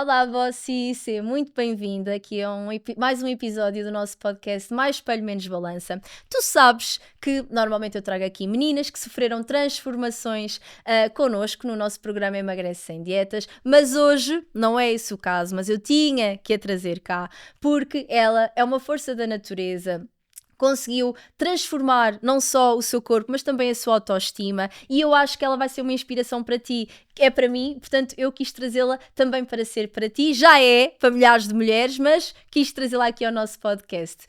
Olá, Vossi, seja muito bem-vinda aqui a mais um episódio do nosso podcast Mais Espelho Menos Balança. Tu sabes que normalmente eu trago aqui meninas que sofreram transformações connosco no nosso programa Emagrece Sem Dietas, mas hoje não é esse o caso, mas eu tinha que a trazer cá, porque ela é uma força da natureza. Conseguiu transformar não só o seu corpo, mas também a sua autoestima, e eu acho que ela vai ser uma inspiração para ti, é para mim, portanto eu quis trazê-la também para ser para ti, já é para milhares de mulheres, mas quis trazê-la aqui ao nosso podcast.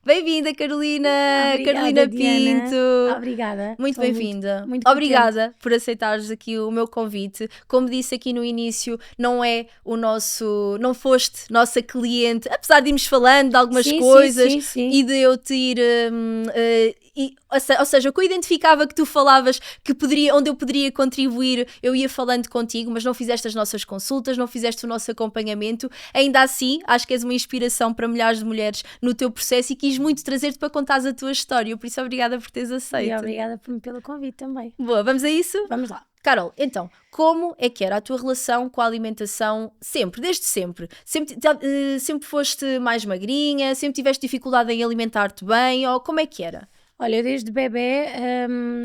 Bem-vinda, Carolina! Obrigada, Carolina Diana. Pinto! Obrigada. Muito Estou bem-vinda. muito Obrigada por aceitares aqui o meu convite. Como disse aqui no início, não foste nossa cliente, apesar de irmos falando de algumas coisas sim. e de eu te ir... ou seja, o que eu identificava que tu falavas onde eu poderia contribuir, eu ia falando contigo, mas não fizeste as nossas consultas, não fizeste o nosso acompanhamento. Ainda assim, acho que és uma inspiração para milhares de mulheres no teu processo e quis muito trazer-te para contares a tua história. Por isso, obrigada por teres aceito. E obrigada pelo convite também. Boa, vamos a isso? Vamos lá. Carol, então, como é que era a tua relação com a alimentação desde sempre? Sempre foste mais magrinha? Sempre tiveste dificuldade em alimentar-te bem? Ou como é que era? Olha, eu desde bebê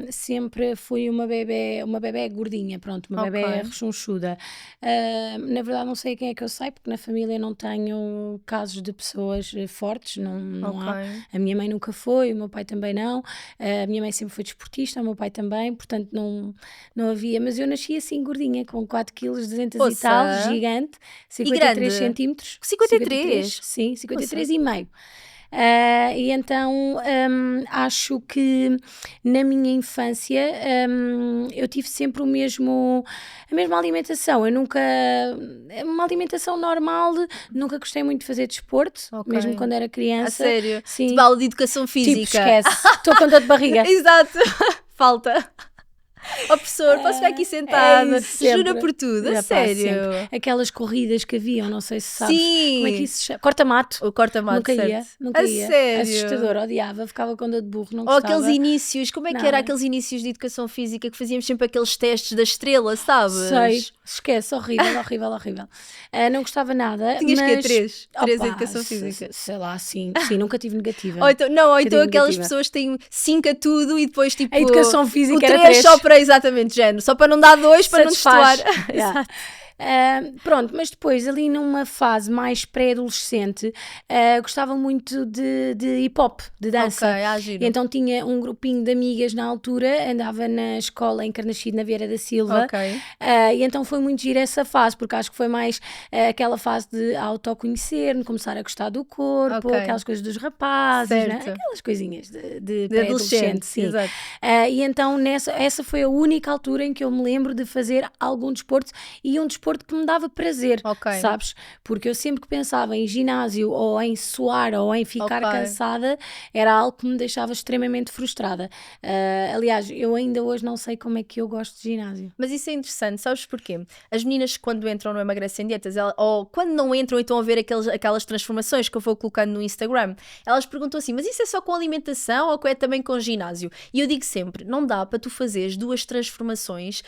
sempre fui uma bebê gordinha, pronto, uma bebê rechonchuda. Na verdade não sei quem é que eu sei, porque na família não tenho casos de pessoas fortes, não há. A minha mãe nunca foi, o meu pai também não. A minha mãe sempre foi desportista, o meu pai também, portanto não havia. Mas eu nasci assim gordinha, com 4 kg, 200 e tal, gigante, 53 centímetros. 53? Sim, 53,5. E então acho que na minha infância eu tive sempre a mesma alimentação. Eu nunca, uma alimentação normal, nunca gostei muito de fazer desporto, mesmo quando era criança. A sério? Sim. Tipo aula de educação física? Tipo, esquece, estou com dor de barriga. Exato, falta. Ó professor, posso ficar aqui sentada? Jura por tudo, a sério. Sempre. Aquelas corridas que haviam, não sei se sabes. Sim. Como é que isso se chama? Corta-mato. O corta-mato, Nunca ia. Sério? Assustador, odiava, ficava com dor de burro, não Ou gostava. aqueles inícios, como é que era aqueles inícios de educação física que fazíamos sempre aqueles testes da estrela, sabes? Sei, esquece, horrível. Não gostava nada. Tinhas mas... que 3 de educação física? Sei lá, sim, nunca tive negativa. Ou então aquelas pessoas que têm 5 a tudo e depois tipo... A educação física o era 3 3. só para exatamente género, só para não dar 2, para não destoar. Exato. Pronto, mas depois ali numa fase mais pré-adolescente gostava muito de hip-hop, de dança. Giro. Então tinha um grupinho de amigas na altura, andava na escola em Carnaxide, na Vieira da Silva. E então foi muito giro essa fase, porque acho que foi mais aquela fase de autoconhecer, de começar a gostar do corpo, aquelas coisas dos rapazes, né? Aquelas coisinhas de pré-adolescente. Sim. Exato. E então essa foi a única altura em que eu me lembro de fazer algum desporto, e um desporto que me dava prazer, sabes? Porque eu sempre que pensava em ginásio ou em suar ou em ficar cansada, era algo que me deixava extremamente frustrada. Aliás, eu ainda hoje não sei como é que eu gosto de ginásio. Mas isso é interessante, sabes porquê? As meninas quando entram no Emagrece Sem Dietas, ou quando não entram e estão a ver aquelas transformações que eu vou colocando no Instagram, elas perguntam assim, mas isso é só com alimentação ou é também com ginásio? E eu digo sempre, não dá para tu fazeres 2 transformações,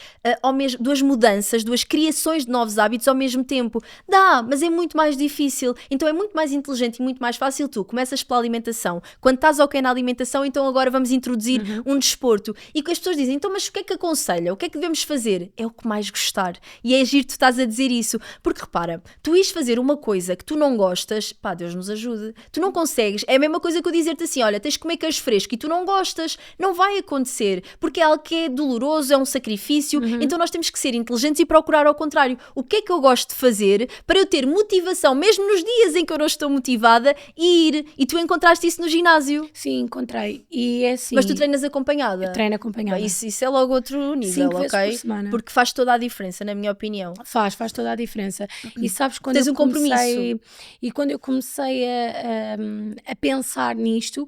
duas mudanças, 2 criações de novos hábitos ao mesmo tempo. Dá, mas é muito mais difícil. Então é muito mais inteligente e muito mais fácil tu começas pela alimentação. Quando estás ok na alimentação, então agora vamos introduzir um desporto. E que as pessoas dizem, então mas o que é que aconselha? O que é que devemos fazer? É o que mais gostar. E é giro tu estás a dizer isso. Porque repara, tu ires fazer uma coisa que tu não gostas, pá, Deus nos ajude. Tu não consegues. É a mesma coisa que eu dizer-te assim, olha, tens de comer queijo fresco e tu não gostas. Não vai acontecer. Porque é algo que é doloroso, é um sacrifício. Então nós temos que ser inteligentes e procurar ao contrário. O que é que eu gosto de fazer para eu ter motivação, mesmo nos dias em que eu não estou motivada, e ir? E tu encontraste isso no ginásio? Sim, encontrei. E é assim... Mas tu treinas acompanhada? Eu treino acompanhada. Isso é logo outro nível, 5 vezes por semana. Porque faz toda a diferença, na minha opinião. Faz toda a diferença. E sabes, quando Tens eu um compromisso. E quando eu comecei a pensar nisto...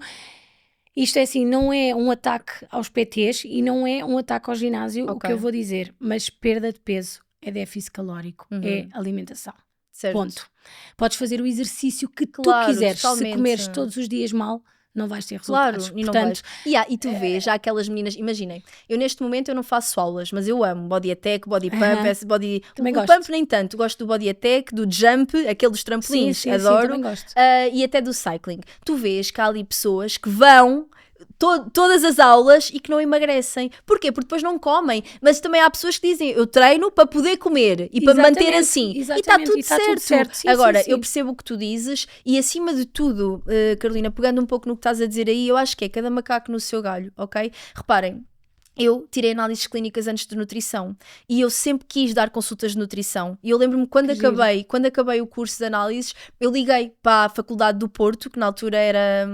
Isto é assim, não é um ataque aos PTs e não é um ataque ao ginásio, o que eu vou dizer, mas perda de peso é déficit calórico, é alimentação. Certo. Ponto. Podes fazer o exercício que Claro, tu quiseres. totalmente. Se comeres todos os dias mal, não vais ter resultados. Claro, e não Portanto, vais. E tu vês, já aquelas meninas, imaginem, eu neste momento eu não faço aulas, mas eu amo body attack, body pump, body... Também o gosto. pump nem tanto, gosto do body attack, do jump, aquele dos trampolins, sim, adoro, também gosto. E até do cycling. Tu vês que há ali pessoas que vão todas as aulas e que não emagrecem. Porquê? Porque depois não comem. Mas também há pessoas que dizem, eu treino para poder comer e para manter assim. E está tudo certo. Sim, Agora, sim. eu percebo o que tu dizes e acima de tudo, Carolina, pegando um pouco no que estás a dizer aí, eu acho que é cada macaco no seu galho, ok? Reparem, eu tirei análises clínicas antes de nutrição e eu sempre quis dar consultas de nutrição e eu lembro-me quando acabei o curso de análises, eu liguei para a Faculdade do Porto, que na altura era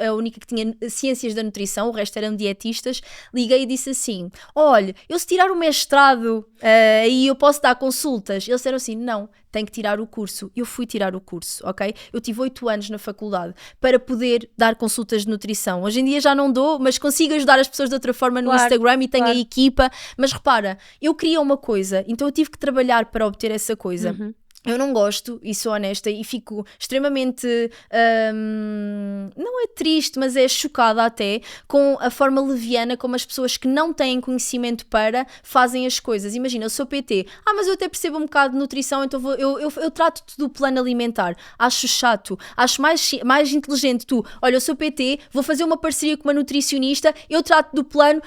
a única que tinha ciências da nutrição, o resto eram dietistas, liguei e disse assim, olha, eu se tirar o mestrado aí eu posso dar consultas. Eles disseram assim, não, tem que tirar o curso. Eu fui tirar o curso, ok? Eu tive 8 anos na faculdade para poder dar consultas de nutrição. Hoje em dia já não dou, mas consigo ajudar as pessoas de outra forma no Instagram e tenho a equipa. Mas repara, eu queria uma coisa, então eu tive que trabalhar para obter essa coisa. Eu não gosto, e sou honesta, e fico extremamente, não é triste, mas é chocada até, com a forma leviana como as pessoas que não têm conhecimento para fazem as coisas. Imagina, eu sou PT, mas eu até percebo um bocado de nutrição, então eu trato-te do plano alimentar. Acho chato, acho mais inteligente tu. Olha, eu sou PT, vou fazer uma parceria com uma nutricionista, eu trato do plano,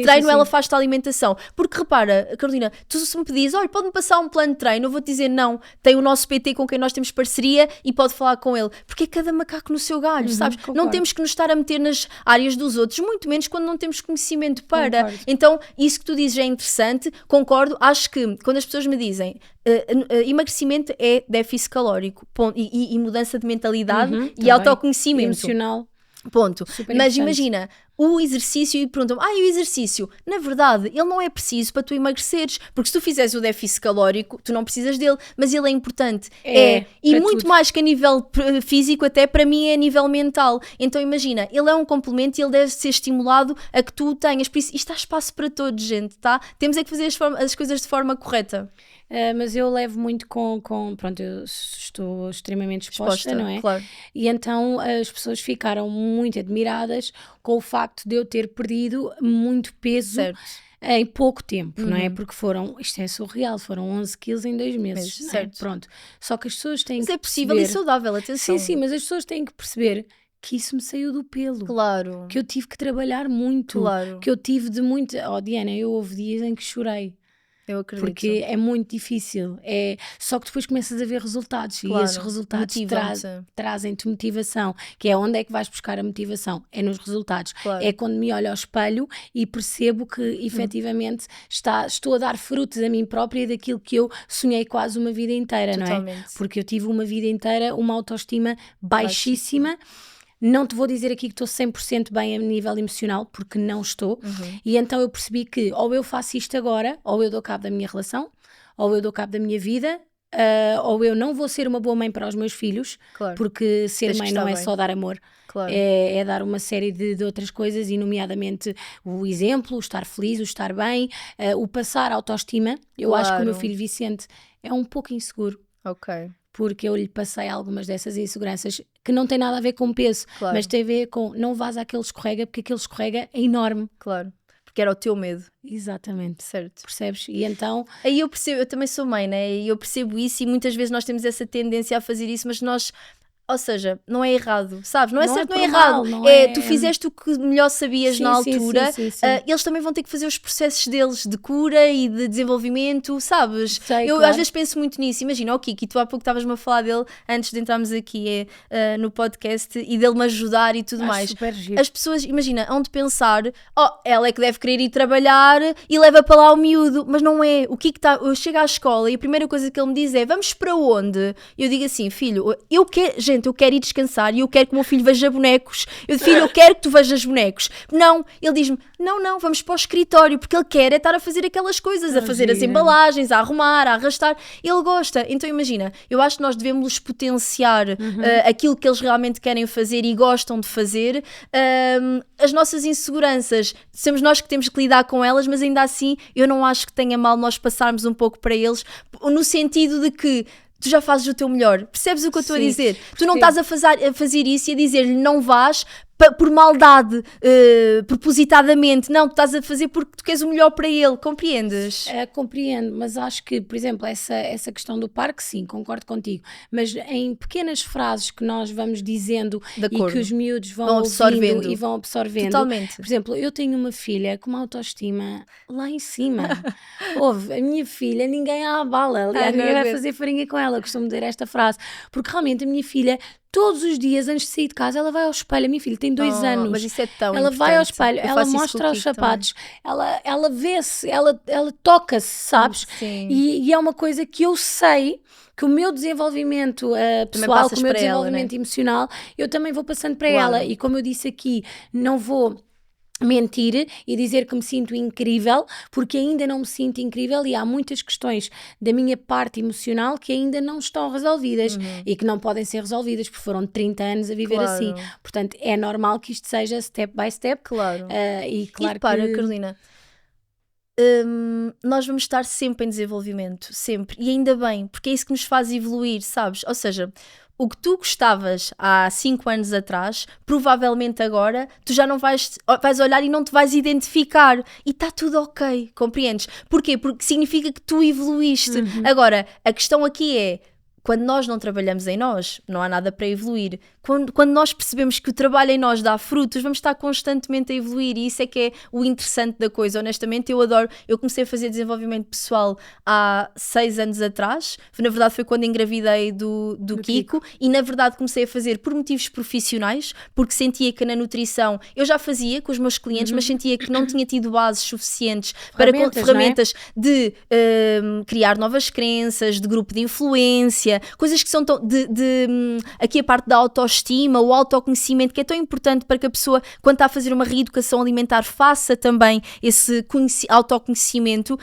treino, ela faz-te a alimentação. Porque repara, Carolina, tu se me pedis, olha, pode-me passar um plano de treino, eu vou-te dizer não, tem o nosso PT com quem nós temos parceria e pode falar com ele, porque é cada macaco no seu galho, sabes? Concordo. Não temos que nos estar a meter nas áreas dos outros, muito menos quando não temos conhecimento para. Concordo. Então, isso que tu dizes é interessante, concordo, acho que quando as pessoas me dizem emagrecimento é déficit calórico, ponto, e mudança de mentalidade e autoconhecimento. Emocional. Ponto. Super Mas importante. imagina, o exercício, e perguntam-me, e o exercício? Na verdade, ele não é preciso para tu emagreceres, porque se tu fizeres o déficit calórico, tu não precisas dele, mas ele é importante. E muito tudo. mais que a nível físico, até para mim é a nível mental. Então imagina, ele é um complemento e ele deve ser estimulado a que tu o tenhas. Por isso, isto há espaço para todos, gente, tá? Temos é que fazer as coisas de forma correta. Mas eu levo muito pronto, eu estou extremamente exposta, não é? Claro. E então as pessoas ficaram muito admiradas com o facto de eu ter perdido muito peso em pouco tempo, não é? Porque isto é surreal, foram 11 quilos em 2 meses, não é? Certo. Pronto. Só que as pessoas têm Mas que é possível perceber... e saudável, atenção. Sim, mas as pessoas têm que perceber que isso me saiu do pelo. Claro. Que eu tive que trabalhar muito. Claro. Que eu tive de muito... Diana, houve dias em que chorei. Eu acredito. Porque é muito difícil. Só que depois começas a ver resultados. Claro. E esses resultados trazem-te motivação. Que é onde é que vais buscar a motivação? É nos resultados. Claro. É quando me olho ao espelho e percebo que efetivamente estou a dar frutos a mim própria daquilo que eu sonhei quase uma vida inteira. Totalmente. Não é? Porque eu tive uma vida inteira, uma autoestima baixíssima. Não te vou dizer aqui que estou 100% bem a nível emocional, porque não estou. E então eu percebi que ou eu faço isto agora, ou eu dou cabo da minha relação, ou eu dou cabo da minha vida, ou eu não vou ser uma boa mãe para os meus filhos, porque ser mãe não é só dar amor. Claro. É dar uma série de outras coisas, e nomeadamente o exemplo, o estar feliz, o estar bem, o passar autoestima. Eu acho que o meu filho Vicente é um pouco inseguro. Ok. Porque eu lhe passei algumas dessas inseguranças que não tem nada a ver com peso, mas tem a ver com não vás àquele escorrega, porque aquele escorrega é enorme. Claro, porque era o teu medo. Exatamente. Certo. Percebes? E então... Aí eu percebo, eu também sou mãe, né? E eu percebo isso, e muitas vezes nós temos essa tendência a fazer isso, mas nós... Ou seja, não é errado, sabes? Não é certo, não é errado. Tu fizeste o que melhor sabias na altura. Sim. Eles também vão ter que fazer os processos deles de cura e de desenvolvimento, sabes? Eu claro. Às vezes penso muito nisso. Imagina, o Kiki, tu há pouco estavas-me a falar dele antes de entrarmos aqui no podcast e dele me ajudar e tudo mais. Super giro. As pessoas, imagina, hão de pensar, ela é que deve querer ir trabalhar e leva para lá o miúdo, mas não é. O Kiki chega à escola e a primeira coisa que ele me diz é: vamos para onde? Eu digo assim, filho, eu quero. gente, eu quero ir descansar e eu quero que o meu filho veja bonecos. Filho, eu quero que tu vejas bonecos. Não, ele diz-me, não, vamos para o escritório, porque ele quer é estar a fazer aquelas coisas, a fazer as embalagens, a arrumar, a arrastar. Ele gosta. Então imagina, eu acho que nós devemos potenciar aquilo que eles realmente querem fazer e gostam de fazer. As nossas inseguranças, somos nós que temos que lidar com elas, mas ainda assim eu não acho que tenha mal nós passarmos um pouco para eles, no sentido de que tu já fazes o teu melhor. Percebes o que eu estou a dizer? Tu não estás a fazer isso e a dizer-lhe não vás por maldade, propositadamente. Não, tu estás a fazer porque tu queres o melhor para ele. Compreendes? Compreendo, mas acho que, por exemplo, essa questão do parque, sim, concordo contigo. Mas em pequenas frases que nós vamos dizendo e que os miúdos vão absorvendo e vão absorvendo. Totalmente. Por exemplo, eu tenho uma filha com uma autoestima lá em cima. A minha filha, ninguém a abala. Aliás, ninguém vai fazer farinha com ela. Eu costumo dizer esta frase. Porque realmente a minha filha, todos os dias antes de sair de casa, ela vai ao espelho. A minha filha tem 2 anos. Mas isso é tão Ela importante. vai ao espelho, ela mostra os sapatos, ela vê-se, ela toca-se, sabes? E é uma coisa que eu sei que o meu desenvolvimento pessoal, que o meu desenvolvimento emocional, eu também vou passando para ela. E como eu disse aqui, não vou mentir e dizer que me sinto incrível, porque ainda não me sinto incrível e há muitas questões da minha parte emocional que ainda não estão resolvidas e que não podem ser resolvidas porque foram 30 anos a viver assim. Portanto, é normal que isto seja step by step. Claro. E claro Carolina, nós vamos estar sempre em desenvolvimento, sempre. E ainda bem, porque é isso que nos faz evoluir, sabes? Ou seja, o que tu gostavas há 5 anos atrás, provavelmente agora, tu já não vais olhar e não te vais identificar. E está tudo ok, compreendes? Porquê? Porque significa que tu evoluíste. Agora, a questão aqui é, quando nós não trabalhamos em nós, não há nada para evoluir. Quando nós percebemos que o trabalho em nós dá frutos, vamos estar constantemente a evoluir e isso é que é o interessante da coisa. Honestamente, eu comecei a fazer desenvolvimento pessoal há 6 anos atrás. Na verdade foi quando engravidei do Kiko e na verdade comecei a fazer por motivos profissionais, porque sentia que na nutrição, eu já fazia com os meus clientes, mas sentia que não tinha tido bases suficientes para ferramentas de criar novas crenças, de grupo de influência, coisas que são aqui a parte da autoestima, o autoconhecimento, que é tão importante para que a pessoa, quando está a fazer uma reeducação alimentar, faça também esse autoconhecimento.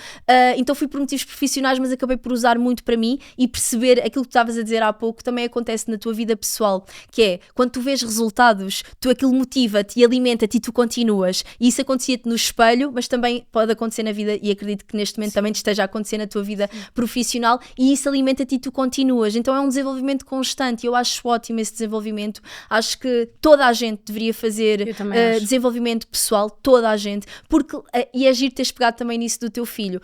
Então fui por motivos profissionais, mas acabei por usar muito para mim e perceber aquilo que tu estavas a dizer há pouco, também acontece na tua vida pessoal, que é, quando tu vês resultados, aquilo motiva-te e alimenta-te e tu continuas. E isso acontecia-te no espelho, mas também pode acontecer na vida, e acredito que neste momento também te esteja a acontecer na tua vida profissional, e isso alimenta-te e tu continuas. Então é um desenvolvimento constante e eu acho ótimo esse desenvolvimento. Acho que toda a gente deveria fazer desenvolvimento pessoal, toda a gente, porque, e é giro teres pegado também nisso do teu filho.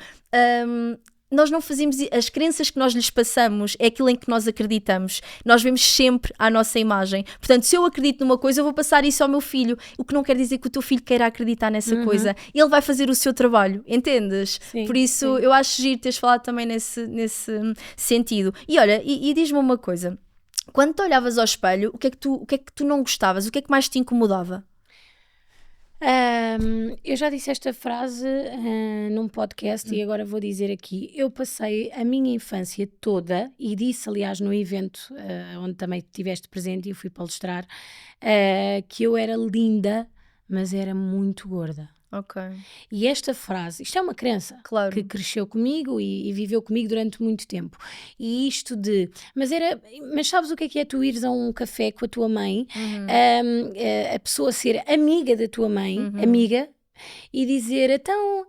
Nós não fazemos, as crenças que nós lhes passamos é aquilo em que nós acreditamos. Nós vemos sempre a nossa imagem. Portanto, se eu acredito numa coisa, eu vou passar isso ao meu filho. O que não quer dizer que o teu filho queira acreditar nessa coisa. Ele vai fazer o seu trabalho, entendes? Sim, por isso, eu acho giro teres falado também nesse sentido. E olha, e diz-me uma coisa. Quando te olhavas ao espelho, o que é que tu não gostavas? O que é que mais te incomodava? Eu já disse esta frase num podcast e agora vou dizer aqui. Eu passei a minha infância toda, e disse aliás no evento onde também estiveste presente e eu fui palestrar, que eu era linda, mas era muito gorda. Ok. E esta frase, isto é uma crença que cresceu comigo e viveu comigo durante muito tempo. E isto mas sabes o que é tu ires a um café com a tua mãe, a pessoa ser amiga da tua mãe, amiga, e dizer, então,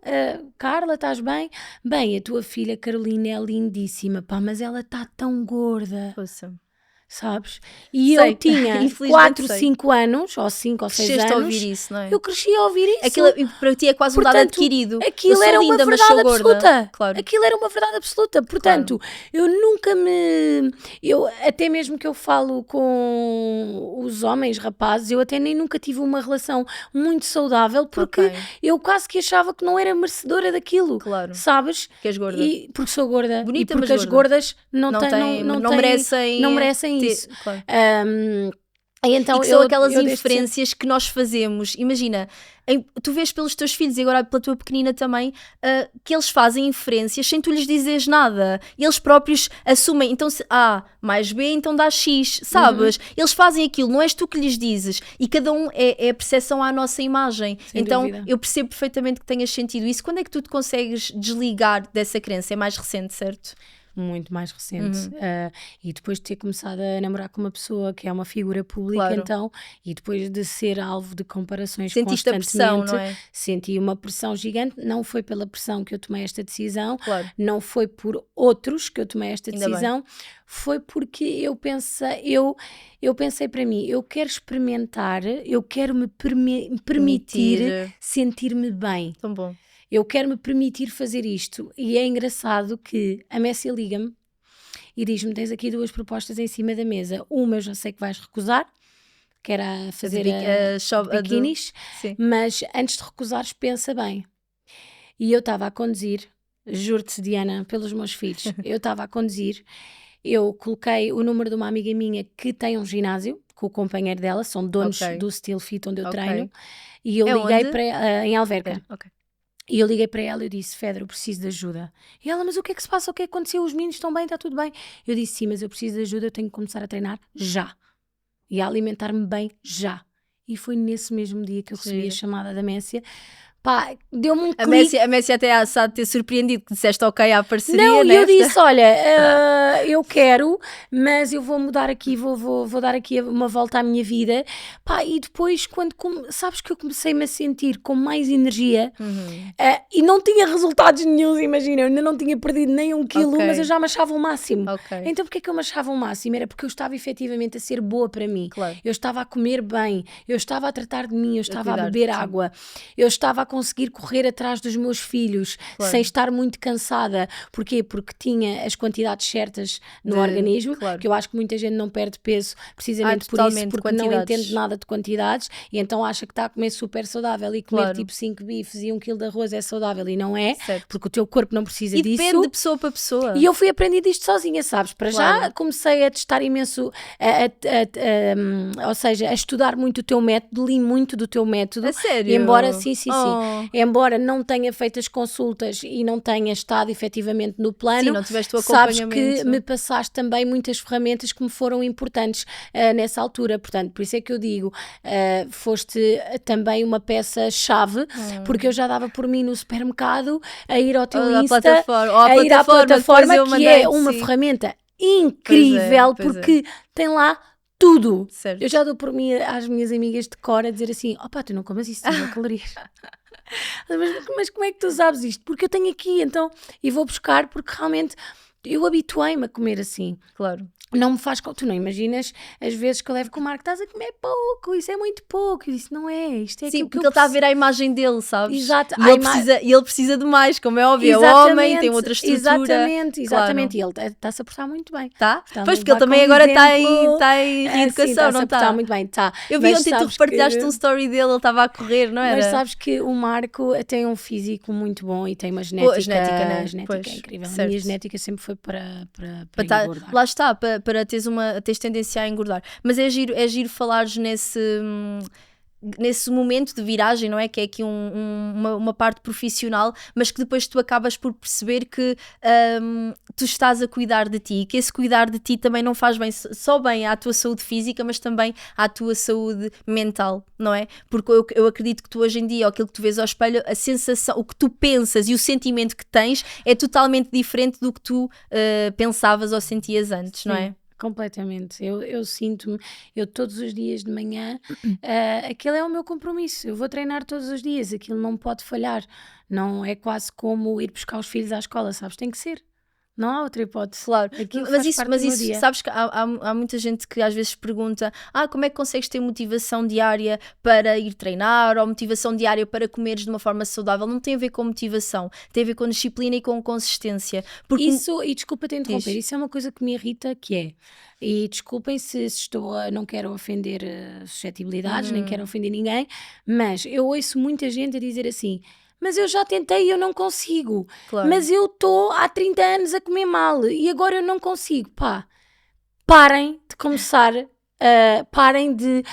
Carla, estás bem? Bem, a tua filha Carolina é lindíssima, pá, mas ela está tão gorda. Poxa. Sabes? E eu tinha 4, 5 anos, ou 5 ou 6 anos. A ouvir isso, não é? Eu cresci a ouvir isso. Aquilo para ti é quase um dado adquirido. Aquilo era uma verdade absoluta. Claro. Aquilo era uma verdade absoluta. Portanto, eu nunca até mesmo que eu falo com os homens, rapazes, eu até nem nunca tive uma relação muito saudável, porque eu quase que achava que não era merecedora daquilo. Claro. Sabes? Que és gorda. Porque sou gorda. Bonita, e porque as gordas não merecem não merecem isso. Claro. então e que são aquelas eu desde inferências que nós fazemos. Imagina, tu vês pelos teus filhos e agora pela tua pequenina também, que eles fazem inferências sem tu lhes dizeres nada. Eles próprios assumem, então se A mais B, então dá X, sabes? Eles fazem aquilo, não és tu que lhes dizes. E cada um é a percepção à nossa imagem. Sem então dúvida. eu percebo perfeitamente que tenhas sentido isso. Quando é que tu te consegues desligar dessa crença? É mais recente, certo? Muito mais recente. E depois de ter começado a namorar com uma pessoa que é uma figura pública, Claro. então, e depois de ser alvo de comparações Sentiste a pressão, constantemente, não é? senti uma pressão gigante. Não foi pela pressão que eu tomei esta decisão, Claro. não foi por outros que eu tomei esta Ainda bem. decisão, foi porque eu pensei para mim, eu quero experimentar, eu quero me permitir sentir-me bem. Tão bom. Eu quero me permitir fazer isto. E é engraçado que a Messi liga-me e diz-me: tens aqui 2 propostas em cima da mesa. Uma eu já sei que vais recusar, que era fazer biquinis, mas antes de recusares, pensa bem. E eu estava a conduzir, juro-te, Diana, pelos meus filhos, eu estava a conduzir, eu coloquei o número de uma amiga minha que tem um ginásio com o companheiro dela, são donos do Steel Fit onde eu treino, e eu liguei para em Alverca. E eu liguei para ela e eu disse: Fedra, eu preciso de ajuda. E ela: mas o que é que se passa? O que é que aconteceu? Os meninos estão bem, está tudo bem. Eu disse: sim, mas eu preciso de ajuda, eu tenho que começar a treinar já. E a alimentar-me bem já. E foi nesse mesmo dia que eu recebi a chamada da Messia. Pá, deu-me um clique. A Messi até há de ter surpreendido que disseste ok à parceria. Não, e eu disse: olha, eu quero, mas eu vou mudar aqui, vou dar aqui uma volta à minha vida. Pá, e depois, sabes que eu comecei-me a sentir com mais energia, e não tinha resultados nenhuns, imagina, eu ainda não tinha perdido nem 1 quilo, mas eu já me achava o máximo. Então porquê que eu me achava o máximo? Era porque eu estava efetivamente a ser boa para mim. Eu estava a comer bem, eu estava a tratar de mim, eu estava a beber água, eu estava a conseguir correr atrás dos meus filhos sem estar muito cansada. Porquê? Porque tinha as quantidades certas no organismo, que eu acho que muita gente não perde peso precisamente por isso, porque não entende nada de quantidades e então acha que está a comer super saudável e comer tipo 5 bifes e 1 quilo de arroz é saudável e não é, porque o teu corpo não precisa disso. E depende de pessoa para pessoa. E eu fui aprendendo isto sozinha, sabes? Para já comecei a testar imenso, ou seja, a estudar muito o teu método, li muito do teu método. A sério? Embora, sim. Embora não tenha feito as consultas e não tenha estado efetivamente no plano, não tiveste o acompanhamento. Sabes que me passaste também muitas ferramentas que me foram importantes nessa altura. Portanto, por isso é que eu digo, foste também uma peça-chave, porque eu já dava por mim no supermercado a ir ao teu Insta, a ir à plataforma que é uma ferramenta incrível, porque tem lá tudo. Certo. Eu já dou por mim às minhas amigas de cor a dizer assim: opá, tu não comas isso, tem calorias. mas como é que tu sabes isto? Porque eu tenho aqui, então, e vou buscar, porque realmente eu habituei-me a comer assim. Claro. Não me faz... Tu não imaginas as vezes que eu levo com o Marco: estás a comer pouco, isso é muito pouco. Eu disse: não é, isto é aquilo que ele está a ver a imagem dele, sabes? Exato. E ele precisa de mais, como é óbvio. É homem, tem outra estrutura. Exatamente. E ele está-se a portar muito bem. Tá? Pois, porque ele também agora está em reeducação, não está? Está-se a portar muito bem, está. Eu vi ontem tu repartilhaste um story dele, ele estava a correr, não era? Mas sabes que o Marco tem um físico muito bom e tem uma genética, a genética é incrível. Certo. A minha genética sempre foi para engordar. Lá está, para teres tendência a engordar. Mas é giro falares nesse momento de viragem, não é? Que é aqui uma parte profissional, mas que depois tu acabas por perceber que tu estás a cuidar de ti, que esse cuidar de ti também não faz bem só bem à tua saúde física, mas também à tua saúde mental, não é? Porque eu acredito que tu hoje em dia, aquilo que tu vês ao espelho, a sensação, o que tu pensas e o sentimento que tens é totalmente diferente do que tu pensavas ou sentias antes, não é? Completamente. Eu sinto-me, eu todos os dias de manhã, aquilo é o meu compromisso. Eu vou treinar todos os dias, aquilo não pode falhar. Não é quase como ir buscar os filhos à escola, sabes? Tem que ser. Não há outra hipótese. Claro, mas isso sabes que há muita gente que às vezes pergunta: como é que consegues ter motivação diária para ir treinar ou motivação diária para comeres de uma forma saudável? Não tem a ver com motivação, tem a ver com disciplina e com consistência. Porque... Isso, e desculpa te interromper, isso é uma coisa que me irrita, que é, e desculpem se estou não quero ofender suscetibilidades, nem quero ofender ninguém, mas eu ouço muita gente a dizer assim: mas eu já tentei e eu não consigo. Claro. Mas eu estou há 30 anos a comer mal e agora eu não consigo. Pá, parem de começar parem de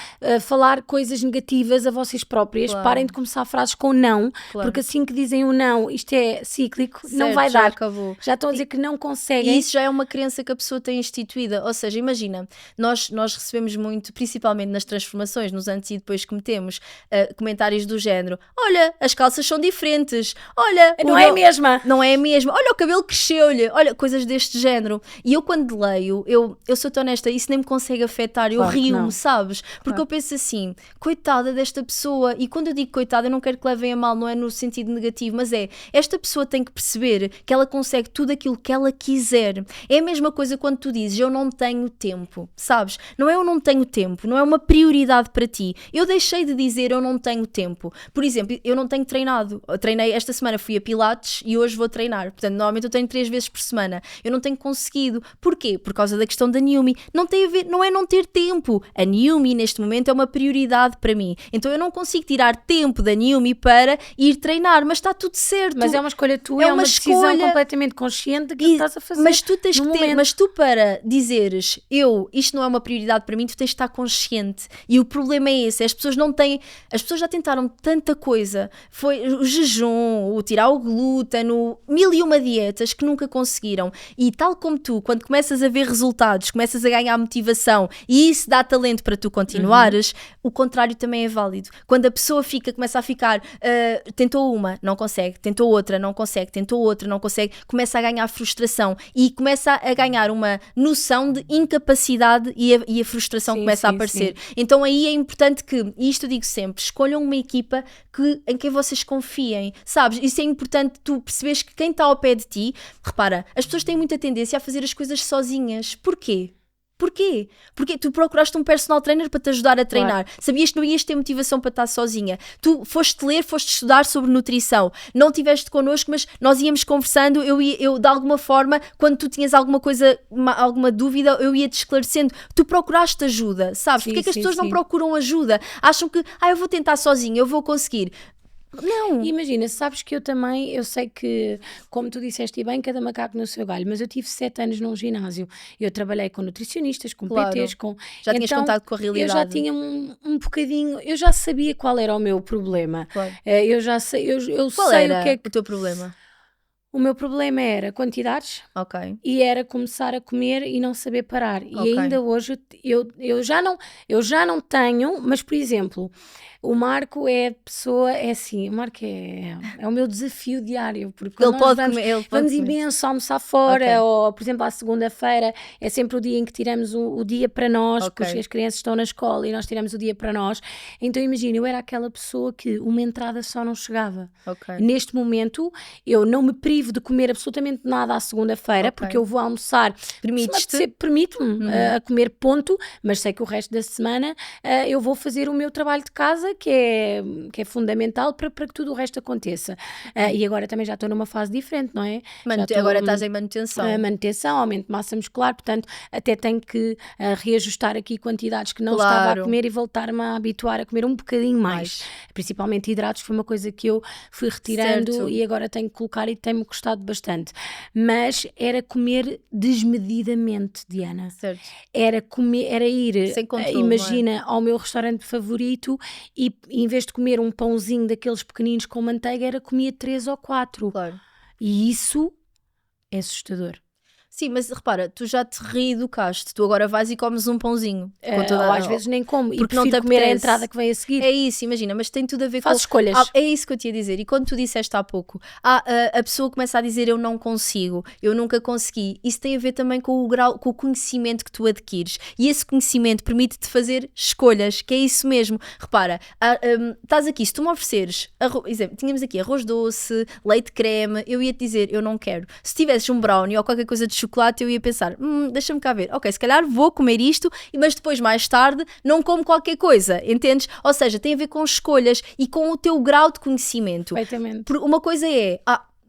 falar coisas negativas a vocês próprias, Claro. parem de começar frases com não, Claro. porque assim que dizem o não, isto é cíclico, não Certo, vai já dar. acabou. Já estão a dizer que não E conseguem. isso já é uma crença que a pessoa tem instituída, ou seja, imagina, nós recebemos muito, principalmente nas transformações, nos antes e depois que metemos, comentários do género, olha, as calças são diferentes, olha, Não é a mesma. não é a mesma, olha, o cabelo cresceu-lhe, olha, coisas deste género. E eu quando leio, eu sou-te honesta, isso nem me consegue afetar, eu Claro que rio-me, não. sabes? Porque eu penso assim, coitada desta pessoa, e quando eu digo coitada, eu não quero que levem a mal, não é no sentido negativo, mas esta pessoa tem que perceber que ela consegue tudo aquilo que ela quiser. É a mesma coisa quando tu dizes, eu não tenho tempo, sabes? Não é eu não tenho tempo, não é uma prioridade para ti. Eu deixei de dizer eu não tenho tempo. Por exemplo, eu não tenho treinado. Eu treinei esta semana, fui a Pilates e hoje vou treinar. Portanto, normalmente eu treino 3 vezes por semana. Eu não tenho conseguido. Porquê? Por causa da questão da Newmi. Não tem a ver, não é não ter tempo. A Newmi neste momento é uma prioridade para mim. Então eu não consigo tirar tempo da Newmi para ir treinar, mas está tudo certo. Mas é uma escolha tua, É é uma uma decisão escolha. completamente consciente daquilo que estás a fazer. Mas tu tens no que ter, momento. mas tu para dizeres isto não é uma prioridade para mim, tu tens de estar consciente. E o problema é esse, as pessoas não têm, as pessoas já tentaram tanta coisa, foi o jejum, o tirar o glúten, mil e uma dietas que nunca conseguiram. E tal como tu, quando começas a ver resultados, começas a ganhar motivação e isso dá talento para tu continuares, o contrário também é válido. Quando a pessoa começa a ficar, tentou uma, não consegue, tentou outra, não consegue, tentou outra, não consegue, começa a ganhar frustração e começa a ganhar uma noção de incapacidade e a frustração Sim, começa a sim, aparecer. Então aí é importante que, e isto eu digo sempre, escolham uma equipa em quem vocês confiem, sabes? Isso é importante tu perceberes que quem está ao pé de ti, repara, as pessoas têm muita tendência a fazer as coisas sozinhas. Porquê? Porquê? Porque tu procuraste um personal trainer para te ajudar a treinar. Claro. Sabias que não ias ter motivação para estar sozinha. Tu foste ler, foste estudar sobre nutrição. Não estiveste connosco, mas nós íamos conversando. Eu de alguma forma, quando tu tinhas alguma coisa, alguma dúvida, eu ia-te esclarecendo. Tu procuraste ajuda, sabes? Sim, Porque é que as sim, pessoas não sim. procuram ajuda? Acham que, eu vou tentar sozinha, eu vou conseguir. Não. Imagina, sabes que eu sei que, como tu disseste e bem, cada macaco no seu galho, mas eu tive 7 anos num ginásio. Eu trabalhei com nutricionistas, com Claro. PTs, Já tinhas contato com a realidade. Eu já tinha um bocadinho, eu já sabia qual era o meu problema. Claro. Eu já sei, eu Qual sei era o que é que... o teu problema? O meu problema era quantidades. Ok. E era começar a comer e não saber parar. E Ok. ainda hoje eu já não tenho, mas por exemplo, o Marco é a pessoa, é assim, o Marco é o meu desafio diário, porque Ele quando pode nós comer, ele pode vamos comer. imenso almoçar fora, Ok. ou por exemplo à segunda-feira é sempre o dia em que tiramos o dia para nós, Ok. porque as crianças estão na escola e nós tiramos o dia para nós. Então imagina, eu era aquela pessoa que uma entrada só não chegava. Ok. Neste momento, eu não me privo de comer absolutamente nada à segunda-feira, Ok. porque eu vou almoçar. Permites-te? Permito-me a comer ponto, mas sei que o resto da semana eu vou fazer o meu trabalho de casa, que é fundamental para que tudo o resto aconteça. E agora também já estou numa fase diferente, não é? Já estou, Agora estás em manutenção. manutenção, aumento de massa muscular, portanto até tenho que reajustar aqui quantidades que não Claro. estava a comer e voltar-me a habituar a comer um bocadinho mais. Principalmente hidratos, foi uma coisa que eu fui retirando Certo. e agora tenho que colocar e tem-me custado bastante. Mas era comer desmedidamente, Diana. Certo. Era ir, Sem controle, imagina, ao meu restaurante favorito e em vez de comer um pãozinho daqueles pequeninos com manteiga, comia 3 ou 4. Claro. E isso é assustador. Sim, mas repara, tu já te reeducaste, tu agora vais e comes um pãozinho. Ou às vezes nem como, e porque não prefiro te comer a apetece. entrada que vem a seguir. É isso, imagina, mas tem tudo a ver Faz com... escolhas. É isso que eu te ia dizer. E quando tu disseste há pouco, a pessoa começa a dizer eu não consigo, eu nunca consegui. Isso tem a ver também com o grau, com o conhecimento que tu adquires. E esse conhecimento permite-te fazer escolhas, que é isso mesmo. Repara, estás aqui, se tu me ofereceres, exemplo, tínhamos aqui arroz doce, leite creme, eu ia-te dizer eu não quero. Se tivesses um brownie ou qualquer coisa de chocolate, eu ia pensar, deixa-me cá ver, ok, se calhar vou comer isto, mas depois mais tarde não como qualquer coisa, entendes? Ou seja, tem a ver com escolhas e com o teu grau de conhecimento. Perfeitamente. Uma coisa é,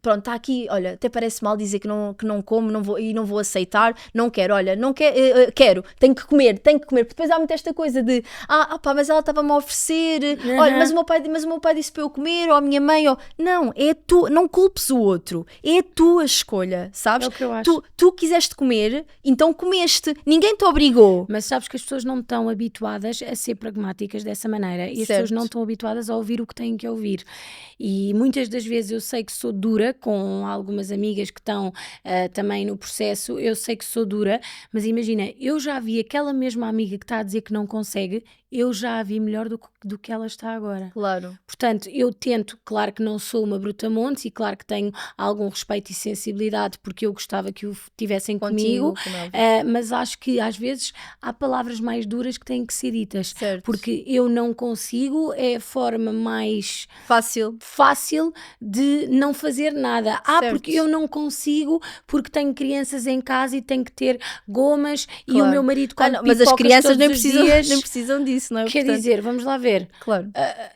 pronto, está aqui, olha, até parece mal dizer que não como, não vou aceitar, não quero, olha, não quero, quero, tenho que comer, porque depois há muito esta coisa de, pá, mas ela estava-me a oferecer, olha, mas o meu pai disse para eu comer, ou a minha mãe, ou... Não, é tu, não culpes o outro, é a tua escolha, sabes? É o que eu acho. Tu quiseste comer, então comeste, ninguém te obrigou. Mas sabes que as pessoas não estão habituadas a ser pragmáticas dessa maneira, e as Certo. pessoas não estão habituadas a ouvir o que têm que ouvir. E muitas das vezes eu sei que sou dura com algumas amigas que estão também no processo, eu sei que sou dura, mas imagina, eu já vi aquela mesma amiga que está a dizer que não consegue, eu já a vi melhor do que ela está agora. Claro. Portanto, eu tento, claro que não sou uma brutamontes e claro que tenho algum respeito e sensibilidade porque eu gostava que o tivessem comigo, mas acho que às vezes há palavras mais duras que têm que ser ditas. Certo. Porque eu não consigo é a forma mais fácil de não fazer nada. Certo. Porque eu não consigo, porque tenho crianças em casa e tenho que ter gomas, claro. E o meu marido come mas as crianças nem precisam disso, não é? Quer dizer, vamos lá ver. Claro.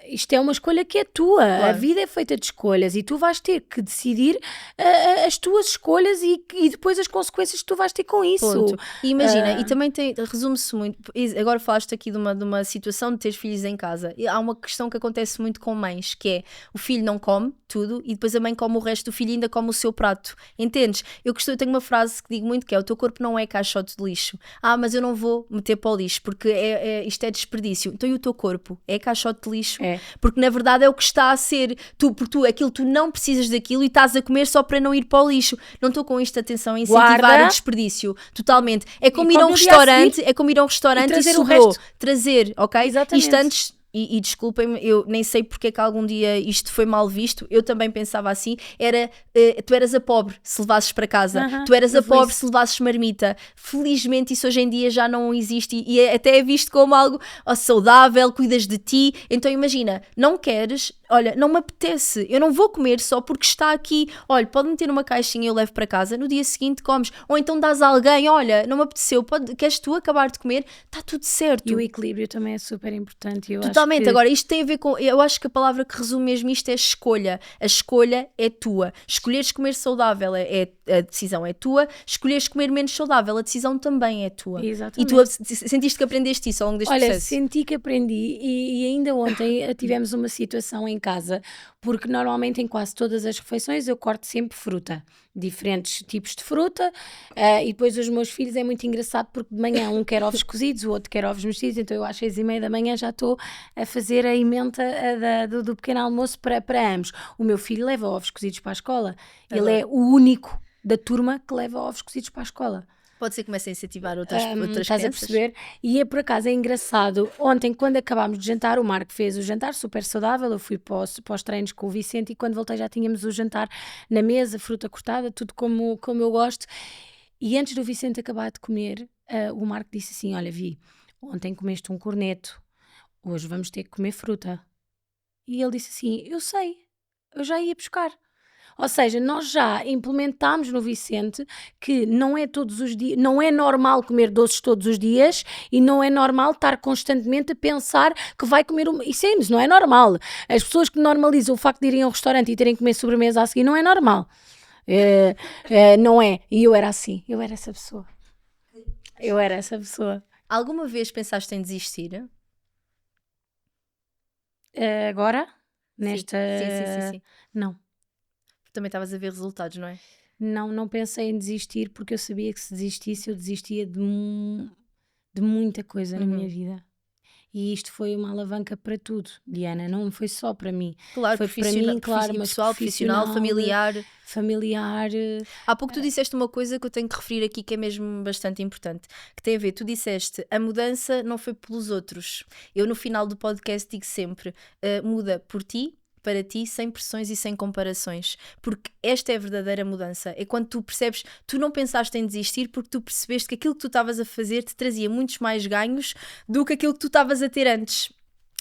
Isto é uma escolha que é tua. Claro. A vida é feita de escolhas e tu vais ter que decidir as tuas escolhas e depois as consequências que tu vais ter com isso. Ponto. E imagina, e também resume-se muito, agora falaste aqui de uma situação de ter filhos em casa. E há uma questão que acontece muito com mães, que é, o filho não come tudo e depois a mãe come o resto do filho e ainda come o seu prato. Entendes? Eu tenho uma frase que digo muito, que é: o teu corpo não é caixote de lixo. Mas eu não vou meter para o lixo porque isto é desperdício. Então, e o teu corpo? É caixote de lixo? É. Porque na verdade é o que está a ser. Porque tu não precisas daquilo e estás a comer só para não ir para o lixo. Não estou com isto, atenção, a incentivar o desperdício. Totalmente. É como ir a um restaurante, e sobrou. Trazer, ok? Exatamente. Isto antes... E desculpem-me, eu nem sei porque é que algum dia isto foi mal visto, eu também pensava assim, tu eras a pobre se levasses para casa, tu eras a pobre se levasses marmita. Felizmente isso hoje em dia já não existe e até é visto como algo saudável, cuidas de ti. Então imagina, não queres, olha, não me apetece, eu não vou comer só porque está aqui, olha, pode meter numa caixinha e eu levo para casa, no dia seguinte comes, ou então dás a alguém, olha, não me apeteceu, queres tu acabar de comer, está tudo certo. E o equilíbrio também é super importante. Totalmente. Agora, isto tem a ver com... Eu acho que a palavra que resume mesmo isto é escolha. A escolha é tua. Escolheres comer saudável, a decisão é tua. Escolheres comer menos saudável, a decisão também é tua. Exatamente. E tu sentiste que aprendeste isso ao longo deste processo? Olha, senti que aprendi e ainda ontem tivemos uma situação em casa, porque normalmente em quase todas as refeições eu corto sempre fruta. Diferentes tipos de fruta, e depois os meus filhos é muito engraçado porque de manhã um quer ovos cozidos, o outro quer ovos mexidos, então eu às 6:30 da manhã já estou a fazer a emenda do pequeno almoço para ambos. O meu filho leva ovos cozidos para a escola, ele é o único da turma que leva ovos cozidos para a escola. Pode ser que comece a incentivar outras Estás crianças. a perceber? E por acaso é engraçado, ontem quando acabámos de jantar, o Marco fez o jantar super saudável, eu fui para os treinos com o Vicente e quando voltei já tínhamos o jantar na mesa, fruta cortada, tudo como eu gosto. E antes do Vicente acabar de comer, o Marco disse assim: olha, Vi, ontem comeste um corneto, hoje vamos ter que comer fruta. E ele disse assim: eu sei, eu já ia buscar. Ou seja, nós já implementámos no Vicente que não é todos os dias, não é normal comer doces todos os dias e não é normal estar constantemente a pensar que vai comer isso não é normal. As pessoas que normalizam o facto de irem ao restaurante e terem que comer sobremesa a seguir não é normal. Não é. E eu era assim, eu era essa pessoa. Alguma vez pensaste em desistir? Agora? Nesta... Sim. Não. Também estavas a ver resultados, não é? Não pensei em desistir porque eu sabia que se desistisse eu desistia de muita coisa na minha vida. E isto foi uma alavanca para tudo, Diana, não foi só para mim. Claro, foi para mim, claro, mas profissional, familiar. Há pouco tu disseste uma coisa que eu tenho que referir aqui que é mesmo bastante importante, que tem a ver, tu disseste, a mudança não foi pelos outros. Eu no final do podcast digo sempre, muda por ti, para ti, sem pressões e sem comparações, porque esta é a verdadeira mudança, é quando tu percebes, tu não pensaste em desistir porque tu percebeste que aquilo que tu estavas a fazer te trazia muitos mais ganhos do que aquilo que tu estavas a ter antes.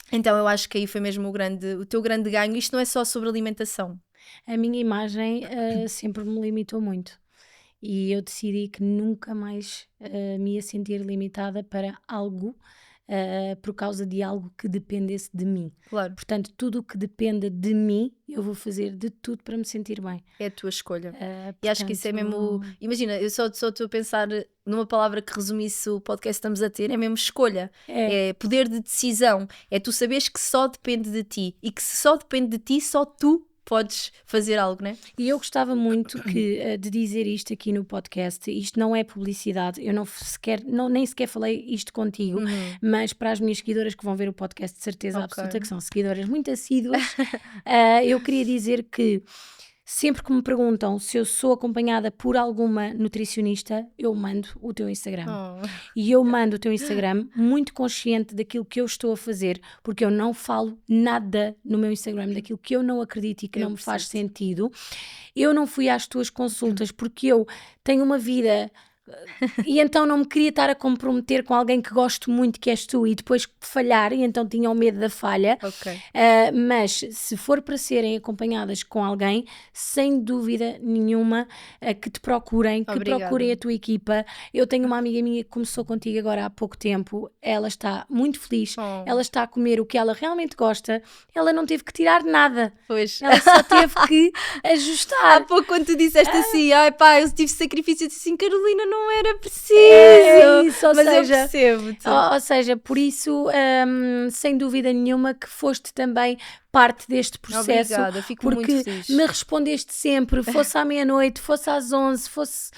Então eu acho que aí foi mesmo o teu grande ganho. Isto não é só sobre alimentação. A minha imagem sempre me limitou muito e eu decidi que nunca mais me ia sentir limitada para algo por causa de algo que dependesse de mim. Claro. Portanto, tudo o que dependa de mim, eu vou fazer de tudo para me sentir bem. É a tua escolha. E acho que isso é mesmo... Imagina, eu só estou a pensar numa palavra que resumisse o podcast que estamos a ter, é mesmo escolha. É poder de decisão. É tu saberes que só depende de ti. E que se só depende de ti, só tu podes fazer algo, né? E eu gostava muito de dizer isto aqui no podcast. Isto não é publicidade, eu nem sequer falei isto contigo, mas para as minhas seguidoras que vão ver o podcast, de certeza absoluta que são seguidoras muito assíduas, eu queria dizer que sempre que me perguntam se eu sou acompanhada por alguma nutricionista, eu mando o teu Instagram. E eu mando o teu Instagram muito consciente daquilo que eu estou a fazer, porque eu não falo nada no meu Instagram daquilo que eu não acredito e que não me faz sentido. Eu não fui às tuas consultas porque eu tenho uma vida... e então não me queria estar a comprometer com alguém que gosto muito, que és tu, e depois falhar, e então tinha o medo da falha. Mas se for para serem acompanhadas com alguém, sem dúvida nenhuma, que te procurem, que procurem a tua equipa. Eu tenho uma amiga minha que começou contigo agora há pouco tempo, ela está muito feliz, ela está a comer o que ela realmente gosta, ela não teve que tirar nada, ela só teve que ajustar. Há pouco quando tu disseste assim, ai pá, eu tive sacrifício, eu disse assim, Carolina, não era preciso, isso, mas seja, eu percebo-te. Ou seja, por isso, sem dúvida nenhuma que foste também parte deste processo. Obrigada, fico porque muito feliz. Me respondeste sempre, fosse à meia-noite, fosse às 11, fosse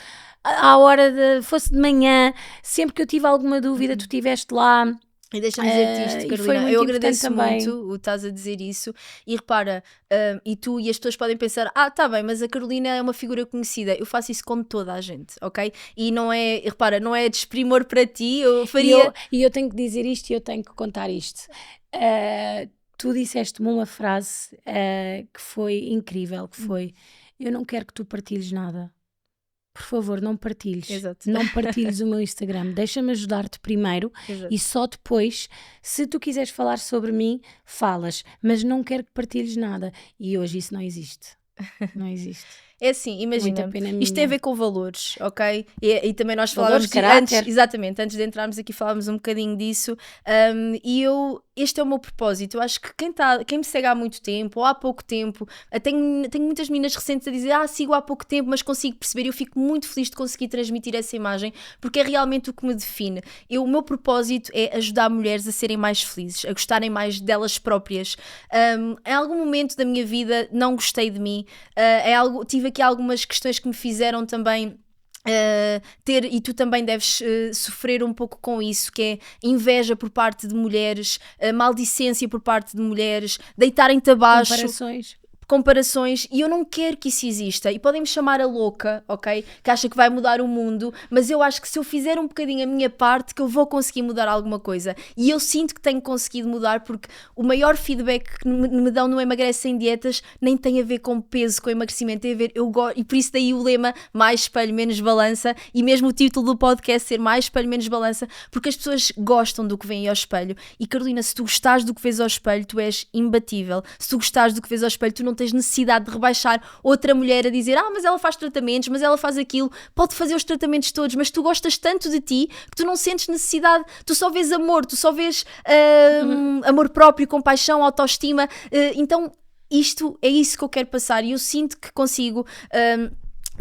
à hora fosse de manhã, sempre que eu tive alguma dúvida, tu estiveste lá. E deixa-me dizer-te isto, Carolina, eu agradeço muito o estás a dizer isso, e repara, e tu e as pessoas podem pensar, tá bem, mas a Carolina é uma figura conhecida, eu faço isso com toda a gente, ok? E não é, repara, não é desprimor para ti, eu faria... E eu tenho que dizer isto e eu tenho que contar isto. Tu disseste-me uma frase que foi incrível, que foi, eu não quero que tu partilhes nada. Por favor, não partilhes. Exato. Não partilhes o meu Instagram. Deixa-me ajudar-te primeiro. Exato. E só depois, se tu quiseres falar sobre mim, falas. Mas não quero que partilhes nada. E hoje isso não existe. Não existe. É assim, imagina, isto tem a ver com valores, ok? E também nós valores, falávamos antes de entrarmos aqui falávamos um bocadinho disso, e este é o meu propósito. Eu acho que quem me segue há muito tempo ou há pouco tempo, tenho muitas meninas recentes a dizer, sigo há pouco tempo, mas consigo perceber, e eu fico muito feliz de conseguir transmitir essa imagem, porque é realmente o que me define. O meu propósito é ajudar mulheres a serem mais felizes, a gostarem mais delas próprias. Em algum momento da minha vida não gostei de mim, tive aqui algumas questões que me fizeram também e tu também deves sofrer um pouco com isso, que é inveja por parte de mulheres, maldicência por parte de mulheres, deitarem-te abaixo, comparações, e eu não quero que isso exista. E podem-me chamar a louca, ok? Que acha que vai mudar o mundo, mas eu acho que se eu fizer um bocadinho a minha parte, que eu vou conseguir mudar alguma coisa. E eu sinto que tenho conseguido mudar, porque o maior feedback que me dão no Emagrece Sem Dietas nem tem a ver com peso, com emagrecimento, tem a ver, e por isso daí o lema mais espelho, menos balança, e mesmo o título do podcast ser mais espelho, menos balança, porque as pessoas gostam do que vêm ao espelho. E Carolina, se tu gostares do que vês ao espelho, tu és imbatível. Se tu gostares do que vês ao espelho, tu não tens necessidade de rebaixar outra mulher a dizer, mas ela faz tratamentos, mas ela faz aquilo, pode fazer os tratamentos todos, mas tu gostas tanto de ti que tu não sentes necessidade, tu só vês amor, tu só vês amor próprio, compaixão, autoestima, então isto é isso que eu quero passar, e eu sinto que consigo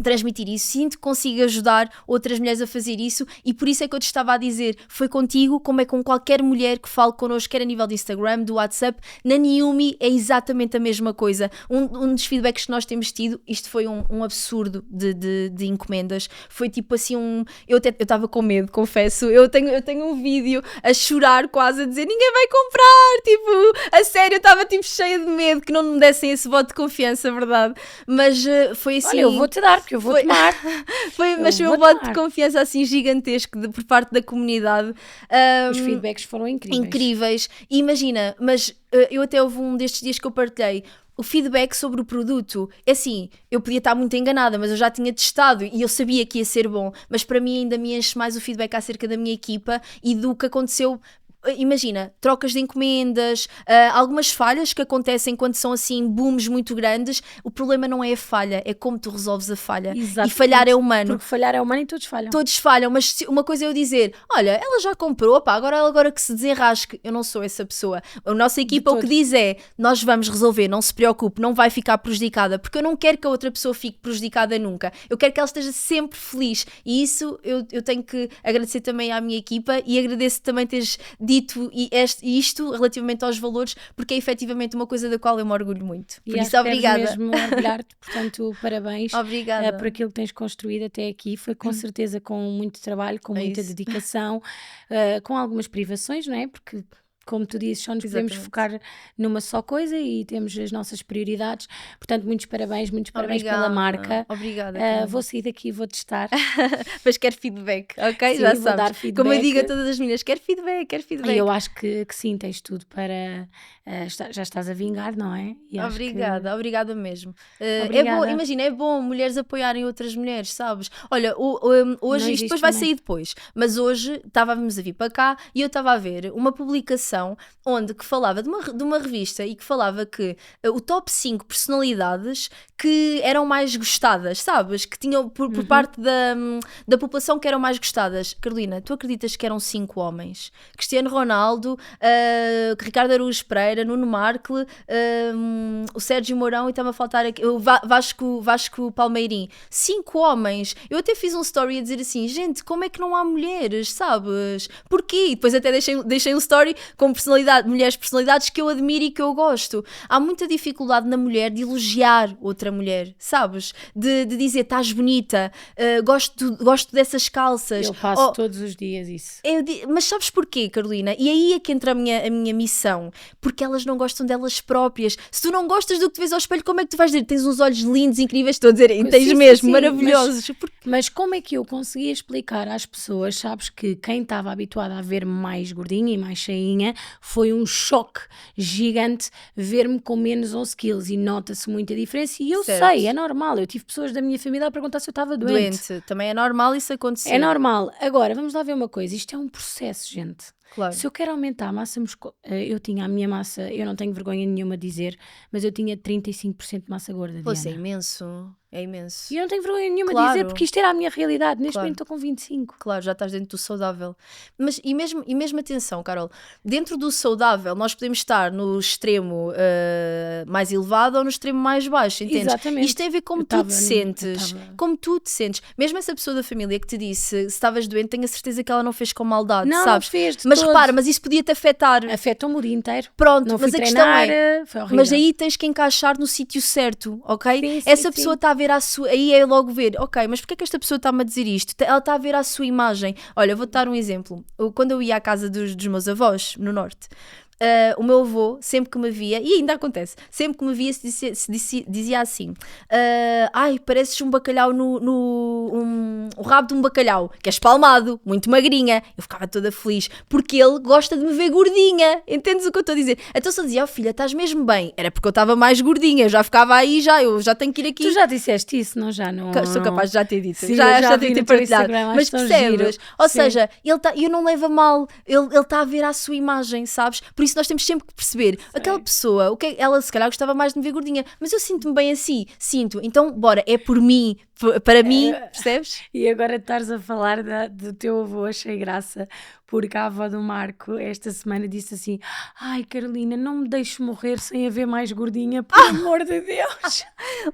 transmitir isso, sinto que consigo ajudar outras mulheres a fazer isso, e por isso é que eu te estava a dizer, foi contigo como é com qualquer mulher que fale connosco, quer a nível de Instagram, do WhatsApp, na Niumi é exatamente a mesma coisa. Um dos feedbacks que nós temos tido, isto foi um absurdo de encomendas, foi tipo assim eu estava com medo, confesso, eu tenho um vídeo a chorar quase, a dizer, ninguém vai comprar, tipo, a sério, eu estava tipo cheia de medo que não me dessem esse voto de confiança, verdade, mas foi assim... Olha, eu vou-te dar, porque eu vou tomar. Mas foi um voto de confiança assim gigantesco por parte da comunidade. Os feedbacks foram incríveis. E imagina, mas eu até houve um destes dias que eu partilhei o feedback sobre o produto. É assim, eu podia estar muito enganada, mas eu já tinha testado e eu sabia que ia ser bom, mas para mim ainda me enche mais o feedback acerca da minha equipa e do que aconteceu imagina, trocas de encomendas, algumas falhas que acontecem quando são assim booms muito grandes. O problema não é a falha, é como tu resolves a falha. Exatamente. E falhar é humano. Porque falhar é humano e todos falham. Todos falham, mas uma coisa é eu dizer, olha, ela já comprou, pá, agora que se desenrasque. Eu não sou essa pessoa. A nossa equipa o que diz é, nós vamos resolver, não se preocupe, não vai ficar prejudicada, porque eu não quero que a outra pessoa fique prejudicada nunca. Eu quero que ela esteja sempre feliz. E isso eu tenho que agradecer também à minha equipa e agradeço também teres dito isto relativamente aos valores, porque é efetivamente uma coisa da qual eu me orgulho muito. Por isso, obrigada. Mesmo orgulhar-te, portanto, parabéns. Obrigada. Por aquilo que tens construído até aqui. Foi com certeza com muito trabalho, com muita dedicação, com algumas privações, não é? Porque, como tu dizes, só nos podemos focar numa só coisa e temos as nossas prioridades. Portanto, muitos parabéns pela marca. Obrigada. Vou sair daqui e vou testar. Mas quero feedback, ok? Sim, já vou sabes. dar feedback. Como eu digo a todas as meninas, quero feedback. E eu acho que sim, tens tudo para... já estás a vingar, não é? E obrigada mesmo. Obrigada. É bom mulheres apoiarem outras mulheres, sabes? Olha, hoje, isto depois vai sair depois, mas hoje estávamos a vir para cá e eu estava a ver uma publicação onde que falava de uma revista e que falava que o top 5 personalidades que eram mais gostadas, sabes? Que tinham por parte da população que eram mais gostadas. Carolina, tu acreditas que eram 5 homens? Cristiano Ronaldo, Ricardo Araújo Pereira, Nuno Markle, o Sérgio Mourão e estava a faltar aqui, o Vasco Palmeirim. 5 homens. Eu até fiz um story a dizer assim, gente, como é que não há mulheres, sabes? Porquê? E depois até deixei um story com mulheres personalidades que eu admiro e que eu gosto. Há muita dificuldade na mulher de elogiar outra mulher, sabes? De dizer, estás bonita, gosto dessas calças. Eu passo todos os dias isso. Mas sabes porquê, Carolina? E aí é que entra a minha missão. Porque elas não gostam delas próprias. Se tu não gostas do que te vês ao espelho, como é que tu vais dizer? Tens uns olhos lindos, incríveis, estou a dizer, tens mesmo, sim, maravilhosos. Mas como é que eu conseguia explicar às pessoas, sabes, que quem estava habituada a ver mais gordinha e mais cheinha, foi um choque gigante ver-me com menos 11 quilos e nota-se muita diferença e eu sei, é normal, eu tive pessoas da minha família a perguntar se eu estava doente. Também é normal isso acontecer. É normal. Agora, vamos lá ver uma coisa, isto é um processo, gente. Claro. Se eu quero aumentar a massa muscular, eu tinha a minha massa, eu não tenho vergonha nenhuma de dizer, mas eu tinha 35% de massa gorda, Diana. Isso é imenso. É imenso. E eu não tenho vergonha nenhuma de dizer, porque isto era a minha realidade. Neste momento estou com 25. Claro, já estás dentro do saudável. Mas, e mesmo atenção, Carol, dentro do saudável nós podemos estar no extremo mais elevado ou no extremo mais baixo, entendes? Exatamente. Isto tem a ver como tu te sentes. Como tu te sentes. Mesmo essa pessoa da família que te disse se estavas doente, tenho a certeza que ela não fez com maldade, não, sabes? Não fez de mas todo. Repara, mas isso podia-te afetar. Afeta-me o dia inteiro. Pronto, não mas fui a questão treinar, foi horrível. Mas aí tens que encaixar no sítio certo, ok? Sim, essa pessoa está a ver aí é logo ver, ok, mas porquê é que esta pessoa está-me a dizer isto? Ela está a ver a sua imagem. Olha, vou-te dar um exemplo. Quando eu ia à casa dos meus avós, no norte, o meu avô, sempre que me via, e ainda acontece, sempre que me via dizia assim, ai, pareces um bacalhau o rabo de um bacalhau, que é espalmado, muito magrinha. Eu ficava toda feliz, porque ele gosta de me ver gordinha, entendes o que eu estou a dizer? Então se eu dizia, filha, estás mesmo bem, era porque eu estava mais gordinha, eu já ficava aí, eu já tenho que ir aqui. Tu já disseste isso, não já? Não... Sou capaz de já ter dito, sim, já ter partilhado, mas percebes? Ou sim. seja, eu não levo a mal, ele está a ver a sua imagem, sabes? Por isso nós temos sempre que perceber, aquela pessoa, ela se calhar gostava mais de me ver gordinha, mas eu sinto-me bem assim, então bora, é por mim, para mim, percebes? E agora estás a falar do teu avô, achei graça, porque a avó do Marco esta semana disse assim, ai Carolina, não me deixes morrer sem haver mais gordinha, por amor de Deus.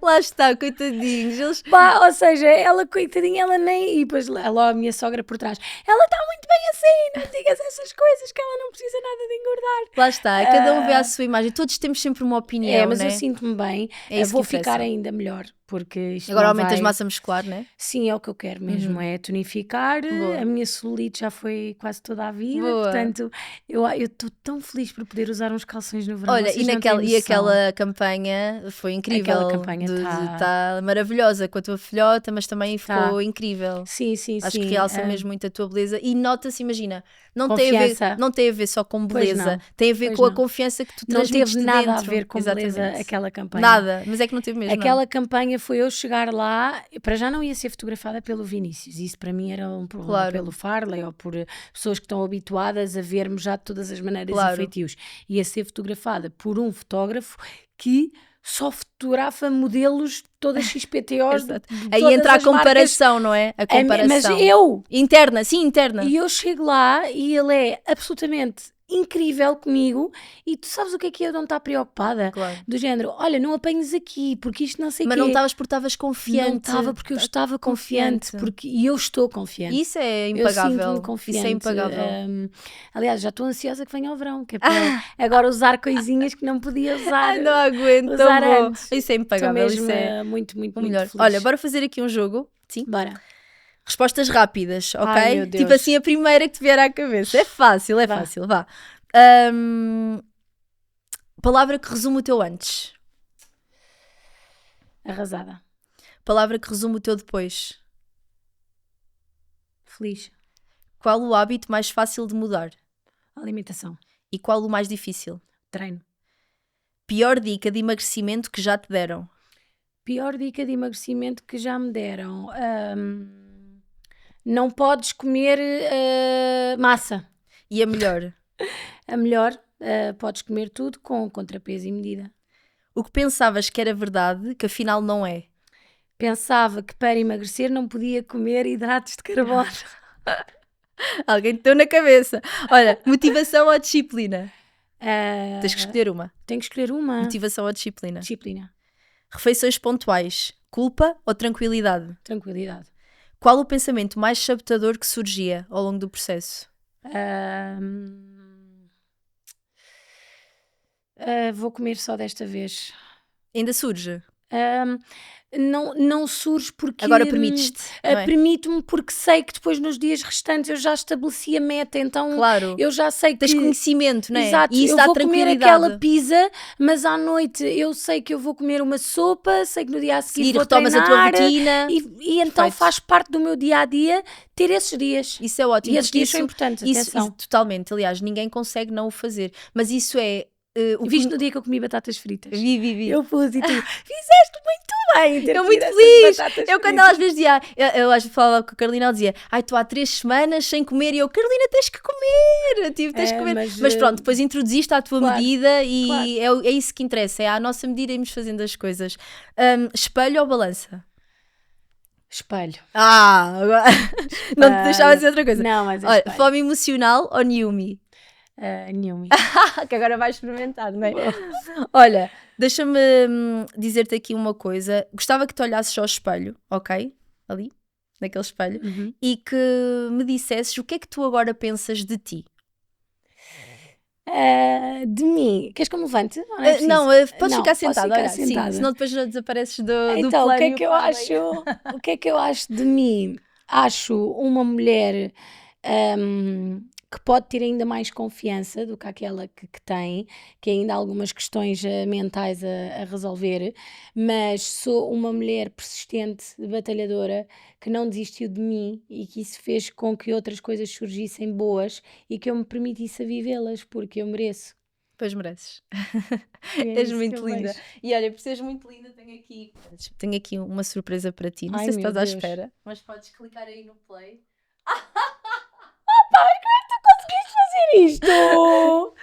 Lá está, coitadinhos. Ou seja, ela coitadinha, ela nem... E depois lá a minha sogra por trás, ela está muito bem assim, não digas essas coisas que ela não precisa nada de engordar. Lá está, cada um vê a sua imagem, todos temos sempre uma opinião, mas né? eu sinto-me bem, vou ficar ainda melhor. Porque isto agora aumentas massa muscular, não é? Sim, é o que eu quero mesmo, é tonificar. Boa. A minha celulite já foi quase toda a vida. Boa. Portanto, eu estou tão feliz por poder usar uns calções no verão. Olha, e aquela campanha foi incrível. Aquela campanha está maravilhosa com a tua filhota, mas também ficou incrível. Sim. Acho que realça mesmo muito a tua beleza e nota-se, imagina, não tem a ver só com beleza, tem a ver com a confiança que tu transmites de dentro. Não teve nada a ver com beleza aquela campanha. Nada, mas é que não teve mesmo. Aquela campanha vergonha foi eu chegar lá, para já não ia ser fotografada pelo Vinícius, isso para mim era um problema, Claro. pelo Farley ou por pessoas que estão habituadas a ver-me já de todas as maneiras Claro. e feitios. Ia ser fotografada por um fotógrafo que só fotografa modelos todas XPTOs de Exato. todas Aí entra a as marcas. comparação, não é? A comparação. Mas eu, Interna, sim, interna. e eu chego lá e ele é absolutamente incrível comigo e tu sabes o que é eu não estar preocupada? Claro. Do género, olha, não apanhes aqui porque isto não sei o Mas quê. não estavas porque estavas confiante. Não estava porque eu estava confiante, e eu estou confiante. Isso é Eu impagável. sinto-me confiante. Isso é impagável. Aliás, já estou ansiosa que venha ao verão, que é para agora usar coisinhas que não podia usar. Não aguento. usar tão bom. antes. Isso é Estou impagável. mesmo Isso é muito, muito, o muito melhor. feliz. Olha, bora fazer aqui um jogo. Sim. Bora. Respostas rápidas, ok? Ai, meu Deus. Tipo assim, a primeira que te vier à cabeça. É fácil, Vá. fácil. Vá. Palavra que resume o teu antes. Arrasada. Palavra que resume o teu depois. Feliz. Qual o hábito mais fácil de mudar? Alimentação. E qual o mais difícil? Treino. Pior dica de emagrecimento que já te deram? Pior dica de emagrecimento que já me deram. Não podes comer massa. E a melhor? A melhor, podes comer tudo com contrapeso e medida. O que pensavas que era verdade, que afinal não é? Pensava que para emagrecer não podia comer hidratos de carbono. Alguém te deu na cabeça. Olha, motivação ou disciplina? Ah, Tens que escolher uma. tenho que escolher uma. Motivação ou disciplina? Disciplina. Refeições pontuais, culpa ou tranquilidade? Tranquilidade. Qual o pensamento mais sabotador que surgia ao longo do processo? Vou comer só desta vez. Ainda surge? Não surge porque... Agora permites-te, não é? Permito-me porque sei que depois nos dias restantes eu já estabeleci a meta, então Claro. eu já sei que... Tens conhecimento, não é? Exato, E isso eu dá vou comer tranquilidade. aquela pizza, mas à noite eu sei que eu vou comer uma sopa, sei que no dia a seguir vou retomas a tua treinar, rotina. e então Perfeito. faz parte do meu dia-a-dia ter esses dias. Isso é ótimo. E esses porque dias são importantes, isso, atenção. totalmente. Aliás, ninguém consegue não o fazer. Mas isso é... Viste no dia que eu comi batatas fritas? Vi. Eu pus e tu fizeste muito bem. ter Eu tido muito essas feliz. batatas Eu quando fritas. ela às vezes dizia, eu às vezes falava com a Carolina, ela dizia, ai, estou há 3 semanas sem comer, e eu, Carolina, tens que comer, tipo, tens que comer. Mas pronto, depois introduziste à tua claro, medida e é isso que interessa, é à nossa medida irmos fazendo as coisas. Espelho ou balança? Espelho. Agora não te deixava dizer outra coisa. Não, mas é Olha, espelho. fome emocional ou Newme? Nenhuma. Que agora vais experimentar, não é? Olha, deixa-me dizer-te aqui uma coisa. Gostava que te olhasses ao espelho, ok? Ali, naquele espelho, e que me dissesses o que é que tu agora pensas de ti. De mim. Queres que eu me levante? Ou não, é preciso? Não, podes Não, ficar posso sentada, ficar olha, sentada. sim, senão depois desapareces do Então, plano. o que é que eu acho? O que é que eu acho de mim? Acho uma mulher que pode ter ainda mais confiança do que aquela que tem, que ainda há algumas questões mentais a resolver, mas sou uma mulher persistente, batalhadora, que não desistiu de mim e que isso fez com que outras coisas surgissem boas e que eu me permitisse a vivê-las, porque eu mereço. Pois mereces. E é És isso muito que eu linda. vejo. E olha, por seres muito linda, tenho aqui uma surpresa para ti. Não Ai, sei se meu estás à Deus. espera, mas podes clicar aí no play. Isto!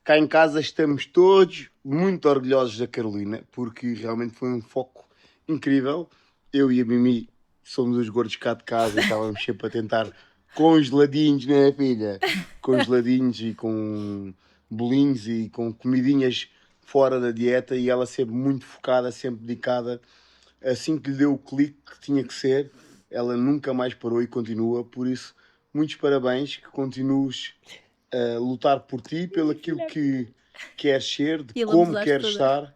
Cá em casa estamos todos muito orgulhosos da Carolina, porque realmente foi um foco incrível. Eu e a Mimi somos os gordos cá de casa e estávamos sempre a tentar congeladinhos, não é, filha? Congeladinhos e com bolinhos e com comidinhas fora da dieta, e ela sempre muito focada, sempre dedicada. Assim que lhe deu o clique que tinha que ser, ela nunca mais parou e continua. Por isso, muitos parabéns, que continues a lutar por ti, pelo aquilo que queres ser, de E como lambezaste queres toda. estar,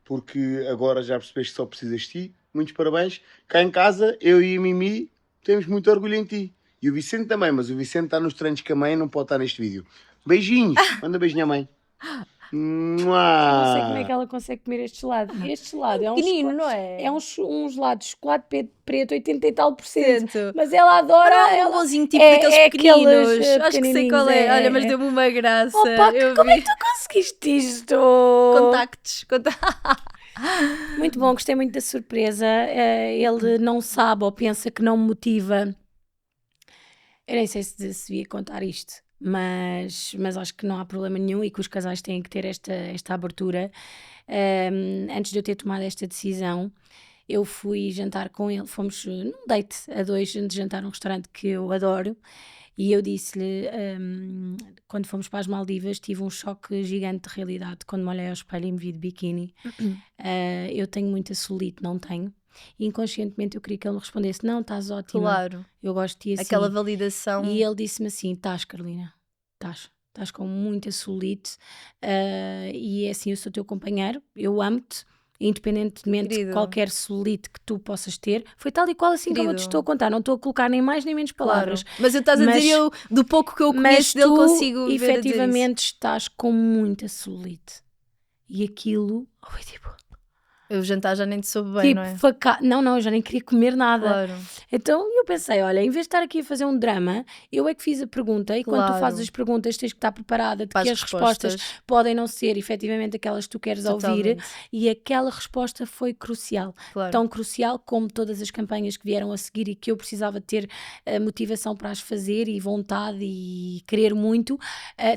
porque agora já percebeste que só precisas de ti. Muitos parabéns. Cá em casa, eu e a Mimi temos muito orgulho em ti. E o Vicente também, mas o Vicente está nos treinos com a mãe e não pode estar neste vídeo. Beijinhos. Manda beijinho à mãe. Não sei como é que ela consegue comer este gelado. Este gelado é um Pequenino, chocolate. não é? É um gelado de chocolate preto, 80 e tal %. Cento. Mas ela adora. Olha, um ela... bonzinho tipo é- daqueles é pequeninos. aqueles, Acho que sei qual é. pequenininhos, Olha, mas deu-me uma graça. Opa, Eu como é vi. que tu conseguiste isto? Contactos. Muito bom, gostei muito da surpresa. Ele não sabe ou pensa que não me motiva. Eu nem sei se devia contar isto, mas acho que não há problema nenhum e que os casais têm que ter esta abertura. Antes de eu ter tomado esta decisão, eu fui jantar com ele, fomos num date a dois, de jantar num restaurante que eu adoro, e eu disse-lhe, quando fomos para as Maldivas, tive um choque gigante de realidade, quando me olhei ao espelho e me vi de biquíni. Eu tenho muita celulite, não tenho. E inconscientemente eu queria que ele me respondesse, não, estás ótima, Claro. eu gosto de ti assim. Aquela validação. E ele disse-me assim, estás Carolina, estás com muita celulite, e é assim, eu sou teu companheiro, eu amo-te, independentemente de qualquer celulite que tu possas ter. Foi tal e qual assim como eu te estou a contar, não estou a colocar nem mais nem menos palavras. Claro. Mas eu estás a dizer, eu do pouco que eu conheço dele consigo ver efetivamente estás com muita celulite. E aquilo foi tipo... O jantar já nem te soube bem, tipo, não é? Não, eu já nem queria comer nada. Claro. Então eu pensei, olha, em vez de estar aqui a fazer um drama, eu é que fiz a pergunta e quando tu fazes as perguntas tens que estar preparada de que as respostas podem não ser efetivamente aquelas que tu queres ouvir, e aquela resposta foi crucial. Tão crucial como todas as campanhas que vieram a seguir e que eu precisava ter motivação para as fazer e vontade e querer muito.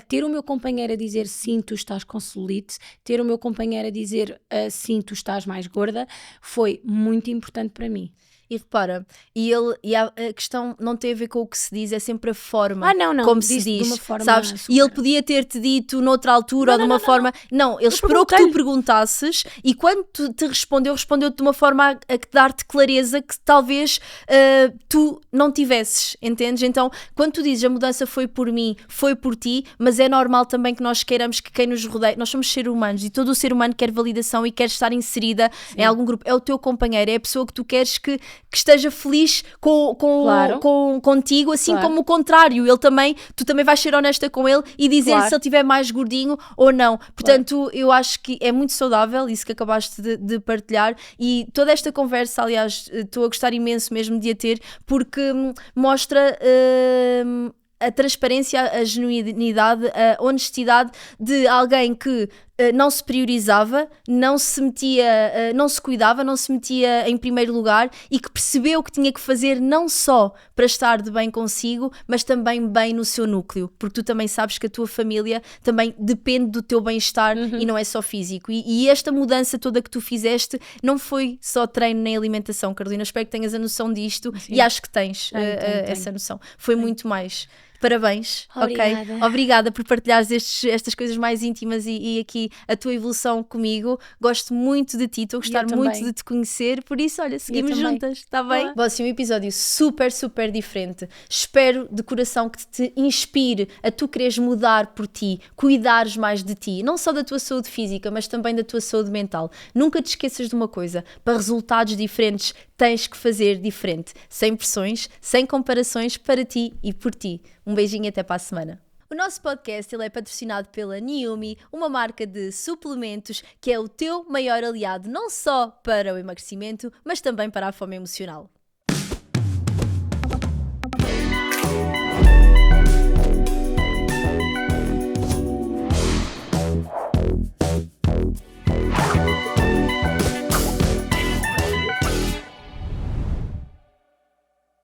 Ter o meu companheiro a dizer sim, tu estás com celulite, ter o meu companheiro a dizer sim, tu estás mais gorda, foi muito importante para mim. E repara, a questão não tem a ver com o que se diz, é sempre a forma como se diz, de uma forma sabes? super. E ele podia ter-te dito noutra altura ou de uma forma... Não, ele esperou que tu perguntasses e quando te respondeu-te de uma forma a dar-te clareza que talvez tu não tivesses, entendes? Então, quando tu dizes a mudança foi por mim, foi por ti, mas é normal também que nós queiramos que quem nos rodeia, nós somos seres humanos e todo o ser humano quer validação e quer estar inserida em algum grupo. É o teu companheiro, é a pessoa que tu queres que esteja feliz contigo, assim como o contrário, tu também vais ser honesta com ele e dizer se ele estiver mais gordinho ou não. Portanto, eu acho que é muito saudável isso que acabaste de partilhar, e toda esta conversa, aliás, estou a gostar imenso mesmo de a ter, porque mostra a transparência, a genuinidade, a honestidade de alguém que não se priorizava, não se metia, não se cuidava, não se metia em primeiro lugar e que percebeu o que tinha que fazer não só para estar de bem consigo, mas também bem no seu núcleo, porque tu também sabes que a tua família também depende do teu bem-estar e não é só físico. E esta mudança toda que tu fizeste não foi só treino nem alimentação, Carolina, espero que tenhas a noção disto. Sim. E acho que tens essa noção. Foi muito mais. Parabéns, obrigada. Ok? Obrigada por partilhares estas coisas mais íntimas e aqui a tua evolução comigo. Gosto muito de ti, estou a gostar muito de te conhecer, por isso, olha, seguimos juntas, está bem? Bom, assim, um episódio super, super diferente. Espero de coração que te inspire a tu quereres mudar por ti, cuidares mais de ti, não só da tua saúde física, mas também da tua saúde mental. Nunca te esqueças de uma coisa, para resultados diferentes tens que fazer diferente, sem pressões, sem comparações, para ti e por ti. Um beijinho e até para a semana. O nosso podcast ele é patrocinado pela Niumi, uma marca de suplementos que é o teu maior aliado não só para o emagrecimento, mas também para a fome emocional.